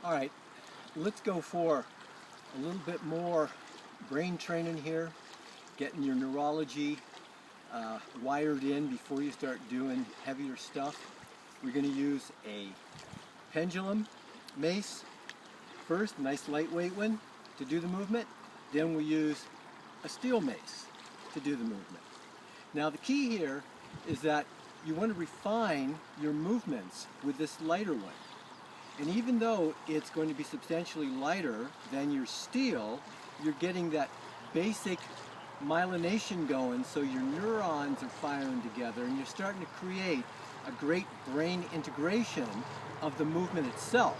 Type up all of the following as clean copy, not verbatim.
All right, let's go for a little bit more brain training here, getting your neurology wired in before you start doing heavier stuff. We're going to use a pendulum mace first, nice lightweight one to do the movement. Then we use a steel mace to do the movement. Now the key here is that you want to refine your movements with this lighter one. And even though it's going to be substantially lighter than your steel, you're getting that basic myelination going, so your neurons are firing together and you're starting to create a great brain integration of the movement itself.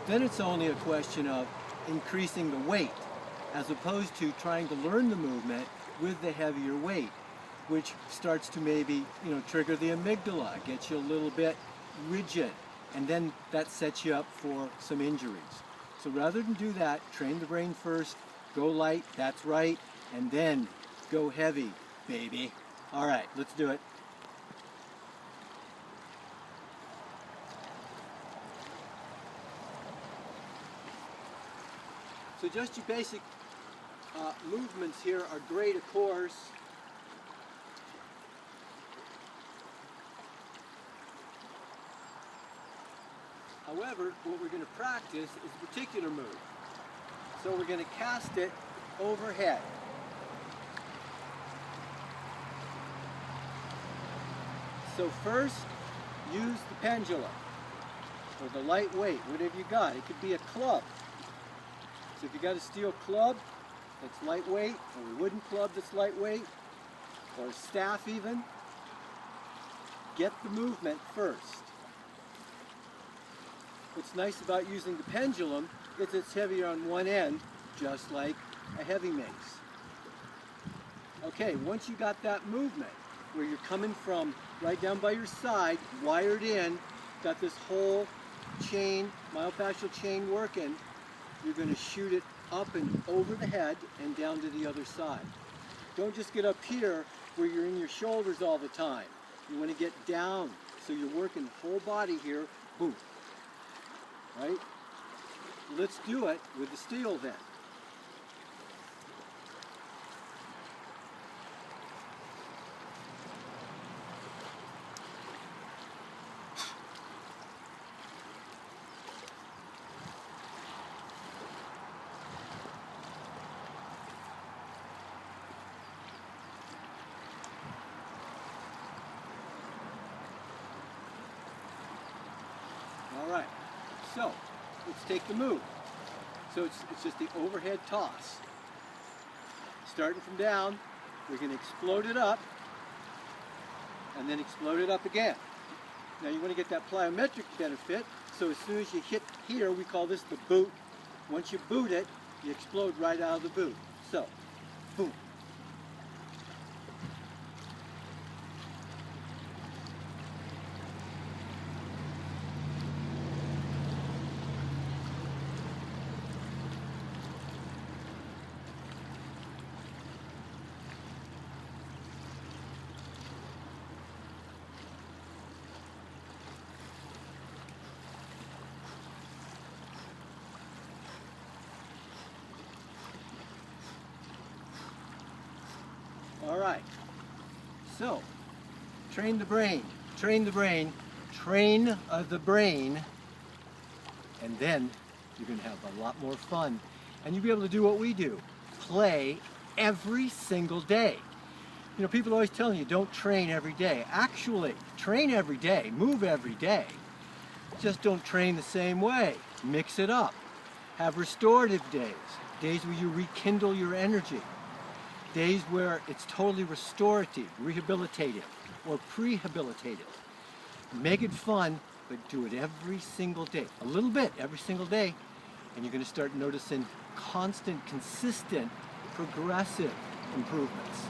Then it's only a question of increasing the weight as opposed to trying to learn the movement with the heavier weight, which starts to maybe, trigger the amygdala, gets you a little bit rigid, and then that sets you up for some injuries. So rather than do that, train the brain first, go light, that's right, and then go heavy, baby. All right, let's do it. So just your basic movements here are great, of course. However, what we're going to practice is a particular move. So we're going to cast it overhead. So first, use the pendulum, or the lightweight, whatever you got. It could be a club. So if you got a steel club that's lightweight, or a wooden club that's lightweight, or a staff even, get the movement first. What's nice about using the pendulum is it's heavier on one end, just like a heavy mace. Okay, once you got that movement, where you're coming from right down by your side, wired in, got this whole chain, myofascial chain working, you're going to shoot it up and over the head and down to the other side. Don't just get up here where you're in your shoulders all the time. You want to get down, so you're working the whole body here, boom. Right? Let's do it with the steel then. All right. So, let's take the move. So it's just the overhead toss. Starting from down, we're going to explode it up, and then explode it up again. Now you want to get that plyometric benefit, so as soon as you hit here, we call this the boot. Once you boot it, you explode right out of the boot. So, boom. All right, so train the brain, train the brain, train the brain, and then you're going to have a lot more fun. And you'll be able to do what we do, play every single day. People always telling you don't train every day. Actually, train every day, move every day. Just don't train the same way. Mix it up. Have restorative days, days where you rekindle your energy. Days where it's totally restorative, rehabilitative, or prehabilitative. Make it fun, but do it every single day. A little bit every single day, and you're going to start noticing constant, consistent, progressive improvements.